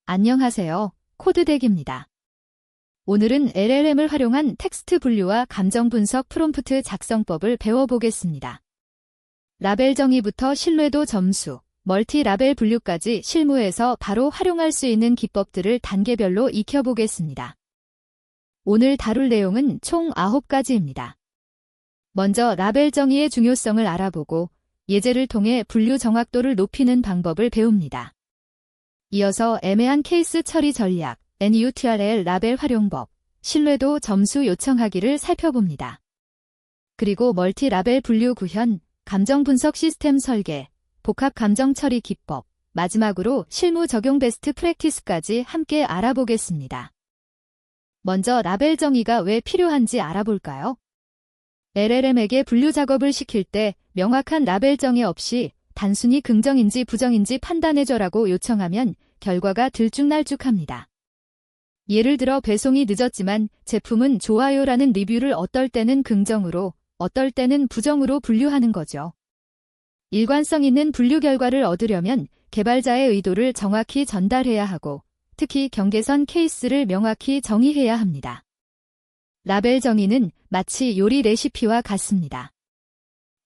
안녕하세요. 코드덱입니다. 오늘은 LLM을 활용한 텍스트 분류와 감정 분석 프롬프트 작성법을 배워보겠습니다. 라벨 정의부터 신뢰도 점수, 멀티 라벨 분류까지 실무에서 바로 활용할 수 있는 기법들을 단계별로 익혀보겠습니다. 오늘 다룰 내용은 총 9가지입니다. 먼저 라벨 정의의 중요성을 알아보고 예제를 통해 분류 정확도를 높이는 방법을 배웁니다. 이어서 애매한 케이스 처리 전략, NUTRL 라벨 활용법, 신뢰도 점수 요청하기를 살펴봅니다. 그리고 멀티 라벨 분류 구현, 감정 분석 시스템 설계, 복합 감정 처리 기법, 마지막으로 실무 적용 베스트 프랙티스까지 함께 알아보겠습니다. 먼저 라벨 정의가 왜 필요한지 알아볼까요? LLM에게 분류 작업을 시킬 때 명확한 라벨 정의 없이 단순히 긍정인지 부정인지 판단해줘라고 요청하면 결과가 들쭉날쭉합니다. 예를 들어 배송이 늦었지만 제품은 좋아요라는 리뷰를 어떨 때는 긍정으로, 어떨 때는 부정으로 분류하는 거죠. 일관성 있는 분류 결과를 얻으려면 개발자의 의도를 정확히 전달해야 하고, 특히 경계선 케이스를 명확히 정의해야 합니다. 라벨 정의는 마치 요리 레시피와 같습니다.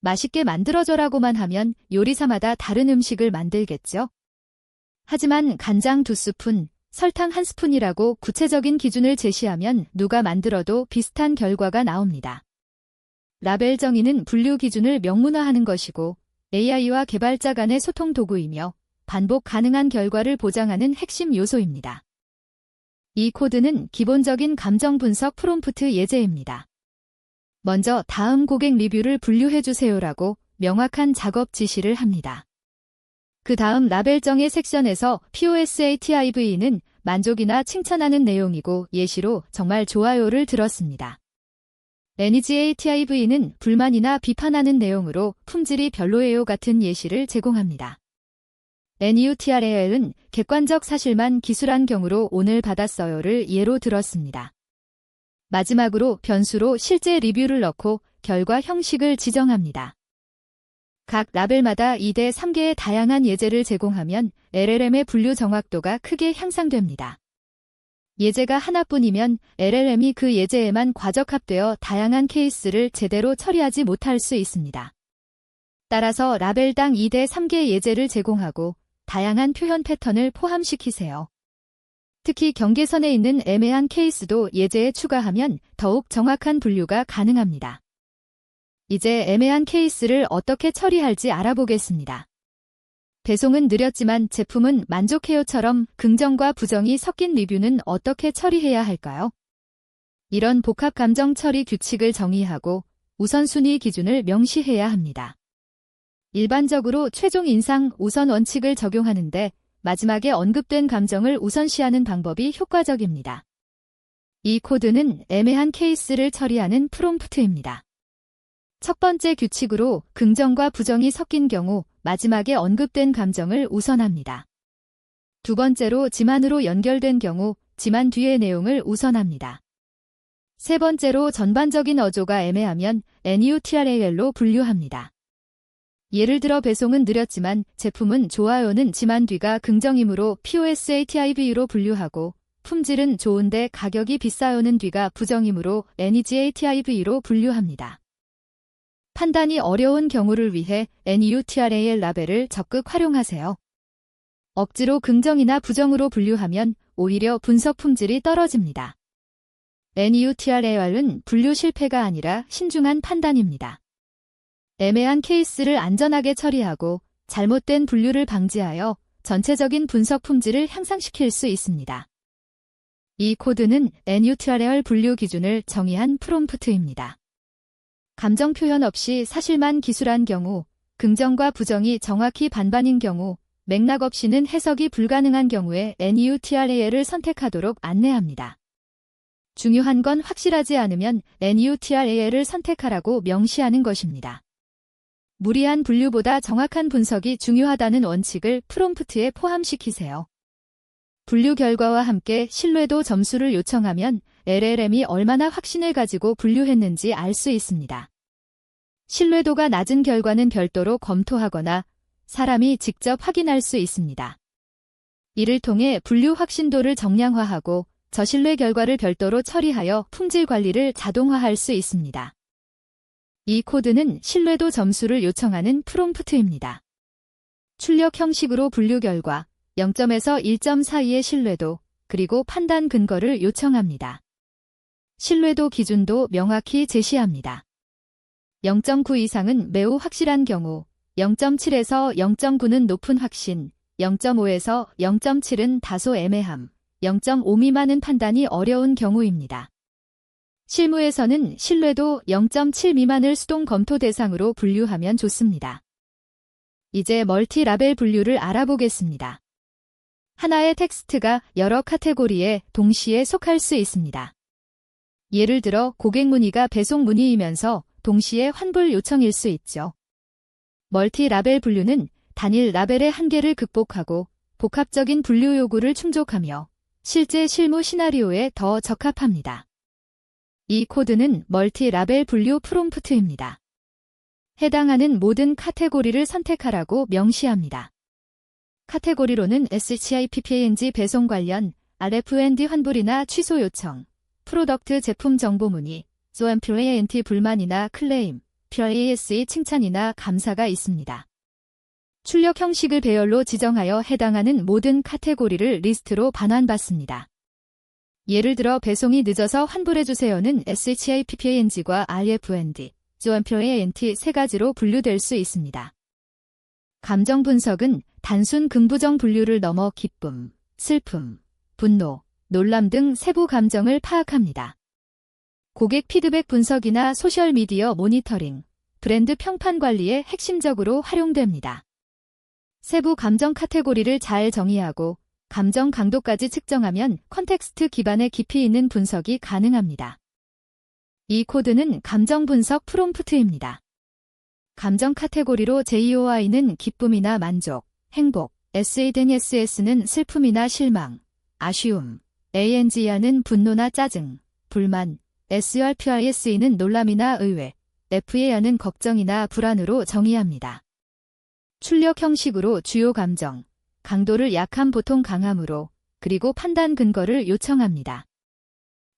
맛있게 만들어줘라고만 하면 요리사마다 다른 음식을 만들겠죠? 하지만 간장 2스푼, 설탕 1스푼이라고 구체적인 기준을 제시하면 누가 만들어도 비슷한 결과가 나옵니다. 라벨 정의는 분류 기준을 명문화하는 것이고 AI와 개발자 간의 소통 도구이며 반복 가능한 결과를 보장하는 핵심 요소입니다. 이 코드는 기본적인 감정 분석 프롬프트 예제입니다. 먼저 다음 고객 리뷰를 분류해주세요라고 명확한 작업 지시를 합니다. 그 다음 라벨 정의 섹션에서 POSATIV는 만족이나 칭찬하는 내용이고 예시로 정말 좋아요를 들었습니다. NEGATIV는 불만이나 비판하는 내용으로 품질이 별로예요 같은 예시를 제공합니다. NUTRL은 객관적 사실만 기술한 경우로 오늘 받았어요를 예로 들었습니다. 마지막으로 변수로 실제 리뷰를 넣고 결과 형식을 지정합니다. 각 라벨마다 2대 3개의 다양한 예제를 제공하면 LLM의 분류 정확도가 크게 향상됩니다. 예제가 하나뿐이면 LLM이 그 예제에만 과적합되어 다양한 케이스를 제대로 처리하지 못할 수 있습니다. 따라서 라벨당 2대 3개의 예제를 제공하고 다양한 표현 패턴을 포함시키세요. 특히 경계선에 있는 애매한 케이스도 예제에 추가하면 더욱 정확한 분류가 가능합니다. 이제 애매한 케이스를 어떻게 처리할지 알아보겠습니다. 배송은 느렸지만 제품은 만족해요처럼 긍정과 부정이 섞인 리뷰는 어떻게 처리해야 할까요? 이런 복합 감정 처리 규칙을 정의하고 우선순위 기준을 명시해야 합니다. 일반적으로 최종 인상 우선 원칙을 적용하는데 마지막에 언급된 감정을 우선시하는 방법이 효과적입니다. 이 코드는 애매한 케이스를 처리하는 프롬프트입니다. 첫 번째 규칙으로 긍정과 부정이 섞인 경우 마지막에 언급된 감정을 우선합니다. 두 번째로 지만으로 연결된 경우 지만 뒤의 내용을 우선합니다. 세 번째로 전반적인 어조가 애매하면 NUTRL로 분류합니다. 예를 들어 배송은 느렸지만 제품은 좋아요는 지만 뒤가 긍정이므로 POSATIV로 분류하고 품질은 좋은데 가격이 비싸요는 뒤가 부정이므로 NEGATIV로 분류합니다. 판단이 어려운 경우를 위해 NUTRL 라벨을 적극 활용하세요. 억지로 긍정이나 부정으로 분류하면 오히려 분석 품질이 떨어집니다. NUTRL은 분류 실패가 아니라 신중한 판단입니다. 애매한 케이스를 안전하게 처리하고 잘못된 분류를 방지하여 전체적인 분석 품질을 향상시킬 수 있습니다. 이 코드는 NUTRL 분류 기준을 정의한 프롬프트입니다. 감정 표현 없이 사실만 기술한 경우, 긍정과 부정이 정확히 반반인 경우, 맥락 없이는 해석이 불가능한 경우에 NUTRL을 선택하도록 안내합니다. 중요한 건 확실하지 않으면 NUTRL을 선택하라고 명시하는 것입니다. 무리한 분류보다 정확한 분석이 중요하다는 원칙을 프롬프트에 포함시키세요. 분류 결과와 함께 신뢰도 점수를 요청하면 LLM이 얼마나 확신을 가지고 분류했는지 알 수 있습니다. 신뢰도가 낮은 결과는 별도로 검토하거나 사람이 직접 확인할 수 있습니다. 이를 통해 분류 확신도를 정량화하고 저신뢰 결과를 별도로 처리하여 품질 관리를 자동화할 수 있습니다. 이 코드는 신뢰도 점수를 요청하는 프롬프트입니다. 출력 형식으로 분류 결과 0점에서 1점 사이의 신뢰도, 그리고 판단 근거를 요청합니다. 신뢰도 기준도 명확히 제시합니다. 0.9 이상은 매우 확실한 경우, 0.7에서 0.9는 높은 확신, 0.5에서 0.7은 다소 애매함, 0.5 미만은 판단이 어려운 경우입니다. 실무에서는 신뢰도 0.7 미만을 수동 검토 대상으로 분류하면 좋습니다. 이제 멀티 라벨 분류를 알아보겠습니다. 하나의 텍스트가 여러 카테고리에 동시에 속할 수 있습니다. 예를 들어 고객 문의가 배송 문의이면서 동시에 환불 요청일 수 있죠. 멀티 라벨 분류는 단일 라벨의 한계를 극복하고 복합적인 분류 요구를 충족하며 실제 실무 시나리오에 더 적합합니다. 이 코드는 멀티 라벨 분류 프롬프트입니다. 해당하는 모든 카테고리를 선택하라고 명시합니다. 카테고리로는 SHIPPANG 배송 관련, RFND 환불이나 취소 요청, 프로덕트 제품 정보 문의, SOMPLANT 불만이나 클레임, PRASE 칭찬이나 감사가 있습니다. 출력 형식을 배열로 지정하여 해당하는 모든 카테고리를 리스트로 반환받습니다. 예를 들어 배송이 늦어서 환불해주세요는 SHIPPANG과 RFND, SOMPLANT 세 가지로 분류될 수 있습니다. 감정 분석은 단순 긍부정 분류를 넘어 기쁨, 슬픔, 분노, 놀람 등 세부 감정을 파악합니다. 고객 피드백 분석이나 소셜미디어 모니터링, 브랜드 평판 관리에 핵심적으로 활용됩니다. 세부 감정 카테고리를 잘 정의하고 감정 강도까지 측정하면 컨텍스트 기반의 깊이 있는 분석이 가능합니다. 이 코드는 감정 분석 프롬프트입니다. 감정 카테고리로 JOI는 기쁨이나 만족, 행복, SADNSS는 슬픔이나 실망, 아쉬움, ANG야는 분노나 짜증, 불만, SRPRSE는 놀람이나 의외, FA야는 걱정이나 불안으로 정의합니다. 출력 형식으로 주요 감정, 강도를 약함 보통 강함으로, 그리고 판단 근거를 요청합니다.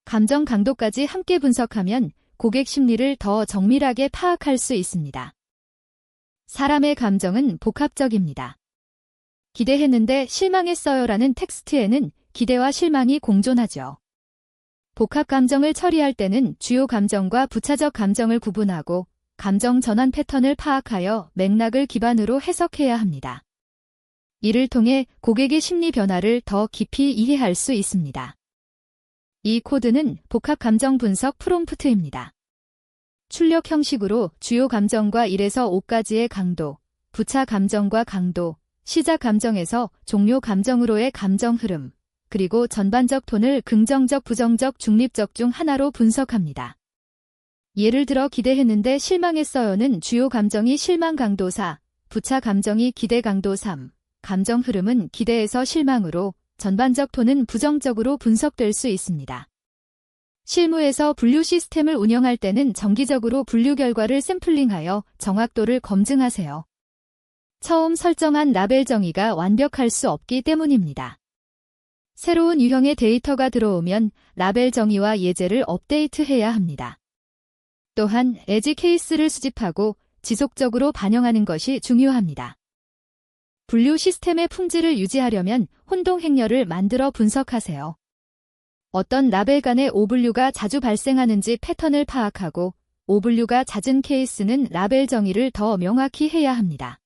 감정 강도까지 함께 분석하면 고객 심리를 더 정밀하게 파악할 수 있습니다. 사람의 감정은 복합적입니다. 기대했는데 실망했어요라는 텍스트에는 기대와 실망이 공존하죠. 복합 감정을 처리할 때는 주요 감정과 부차적 감정을 구분하고 감정 전환 패턴을 파악하여 맥락을 기반으로 해석해야 합니다. 이를 통해 고객의 심리 변화를 더 깊이 이해할 수 있습니다. 이 코드는 복합 감정 분석 프롬프트입니다. 출력 형식으로 주요 감정과 1에서 5까지의 강도, 부차 감정과 강도, 시작 감정에서 종료 감정으로의 감정 흐름, 그리고 전반적 톤을 긍정적, 부정적, 중립적 중 하나로 분석합니다. 예를 들어 기대했는데 실망했어요는 주요 감정이 실망 강도 4, 부차 감정이 기대 강도 3, 감정 흐름은 기대에서 실망으로 전반적 톤은 부정적으로 분석될 수 있습니다. 실무에서 분류 시스템을 운영할 때는 정기적으로 분류 결과를 샘플링하여 정확도를 검증하세요. 처음 설정한 라벨 정의가 완벽할 수 없기 때문입니다. 새로운 유형의 데이터가 들어오면 라벨 정의와 예제를 업데이트해야 합니다. 또한 에지 케이스를 수집하고 지속적으로 반영하는 것이 중요합니다. 분류 시스템의 품질을 유지하려면 혼동 행렬을 만들어 분석하세요. 어떤 라벨 간의 오분류가 자주 발생하는지 패턴을 파악하고 오분류가 잦은 케이스는 라벨 정의를 더 명확히 해야 합니다.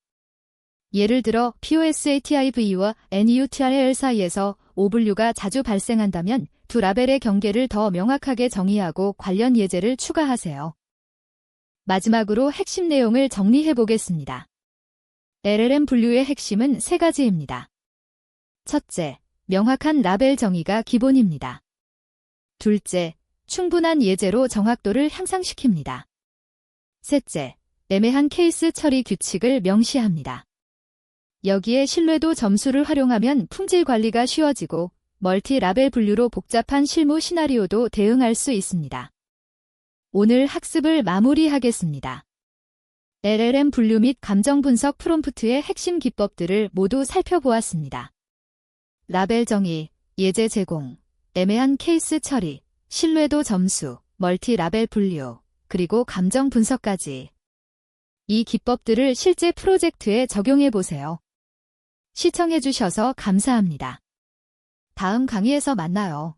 예를 들어 POSATIV와 NEUTRAL 사이에서 오분류가 자주 발생한다면 두 라벨의 경계를 더 명확하게 정의하고 관련 예제를 추가하세요. 마지막으로 핵심 내용을 정리해 보겠습니다. LLM 분류의 핵심은 세 가지입니다. 첫째, 명확한 라벨 정의가 기본입니다. 둘째, 충분한 예제로 정확도를 향상시킵니다. 셋째, 애매한 케이스 처리 규칙을 명시합니다. 여기에 신뢰도 점수를 활용하면 품질 관리가 쉬워지고 멀티 라벨 분류로 복잡한 실무 시나리오도 대응할 수 있습니다. 오늘 학습을 마무리하겠습니다. LLM 분류 및 감정 분석 프롬프트의 핵심 기법들을 모두 살펴보았습니다. 라벨 정의, 예제 제공, 애매한 케이스 처리, 신뢰도 점수, 멀티 라벨 분류, 그리고 감정 분석까지. 이 기법들을 실제 프로젝트에 적용해 보세요. 시청해 주셔서 감사합니다. 다음 강의에서 만나요.